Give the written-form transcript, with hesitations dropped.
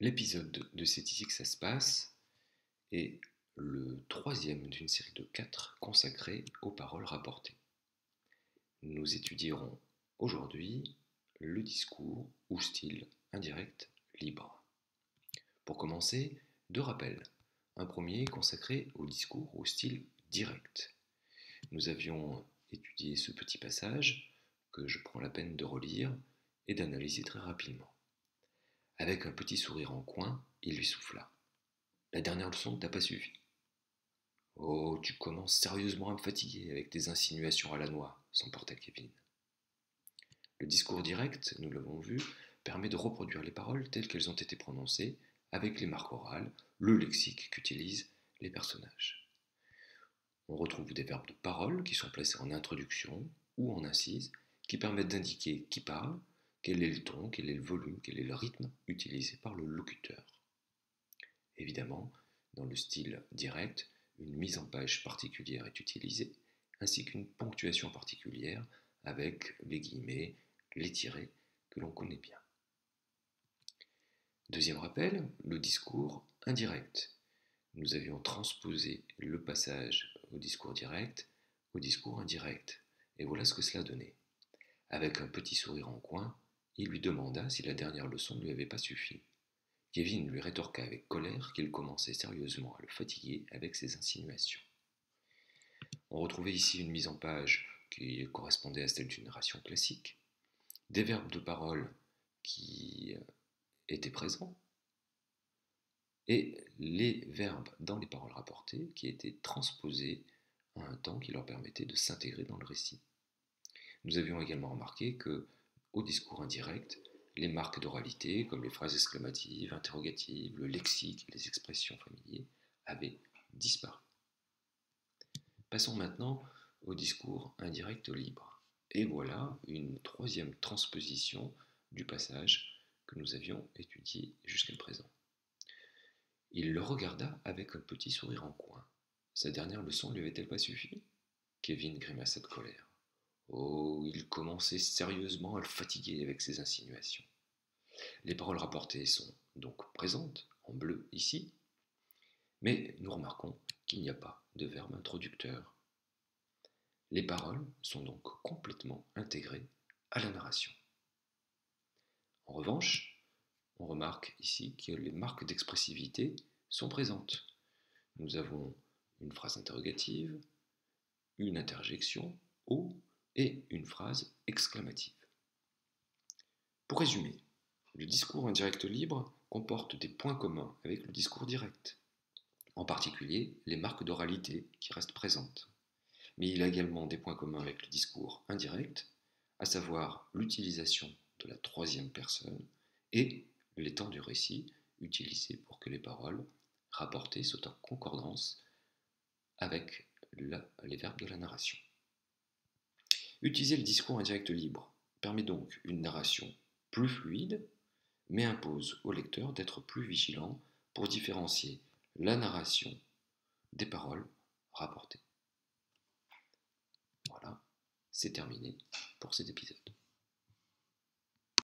L'épisode de C'est ici que ça se passe est le troisième d'une série de 4 consacrés aux paroles rapportées. Nous étudierons aujourd'hui le discours ou style indirect libre. Pour commencer, 2 rappels. Un premier consacré au discours au style direct. Nous avions étudié ce petit passage que je prends la peine de relire et d'analyser très rapidement. Avec un petit sourire en coin, il lui souffla. La dernière leçon ne t'a pas suffi. Oh, tu commences sérieusement à me fatiguer avec tes insinuations à la noix, s'emporta Kevin. Le discours direct, nous l'avons vu, permet de reproduire les paroles telles qu'elles ont été prononcées, avec les marques orales, le lexique qu'utilisent les personnages. On retrouve des verbes de parole qui sont placés en introduction ou en incise, qui permettent d'indiquer qui parle, quel est le ton, quel est le volume, quel est le rythme utilisé par le locuteur. Évidemment, dans le style direct, une mise en page particulière est utilisée, ainsi qu'une ponctuation particulière avec les guillemets, les tirets que l'on connaît bien. Deuxième rappel, le discours indirect. Nous avions transposé le passage au discours direct au discours indirect, et voilà ce que cela donnait. Avec un petit sourire en coin, il lui demanda si la dernière leçon ne lui avait pas suffi. Kevin lui rétorqua avec colère qu'il commençait sérieusement à le fatiguer avec ses insinuations. On retrouvait ici une mise en page qui correspondait à celle d'une narration classique, des verbes de parole qui étaient présents, et les verbes dans les paroles rapportées qui étaient transposés à un temps qui leur permettait de s'intégrer dans le récit. Nous avions également remarqué que, au discours indirect, les marques d'oralité, comme les phrases exclamatives, interrogatives, le lexique et les expressions familiers, avaient disparu. Passons maintenant au discours indirect libre. Et voilà une troisième transposition du passage que nous avions étudié jusqu'à présent. Il le regarda avec un petit sourire en coin. Sa dernière leçon ne lui avait-elle pas suffi? Kevin grimaça de colère. Oh, il commençait sérieusement à le fatiguer avec ses insinuations. Les paroles rapportées sont donc présentes, en bleu ici, mais nous remarquons qu'il n'y a pas de verbe introducteur. Les paroles sont donc complètement intégrées à la narration. En revanche, on remarque ici que les marques d'expressivité sont présentes. Nous avons une phrase interrogative, une interjection, ou et une phrase exclamative. Pour résumer, le discours indirect libre comporte des points communs avec le discours direct, en particulier les marques d'oralité qui restent présentes. Mais il a également des points communs avec le discours indirect, à savoir l'utilisation de la troisième personne et les temps du récit utilisés pour que les paroles rapportées soient en concordance avec les verbes de la narration. Utiliser le discours indirect libre permet donc une narration plus fluide, mais impose au lecteur d'être plus vigilant pour différencier la narration des paroles rapportées. Voilà, c'est terminé pour cet épisode.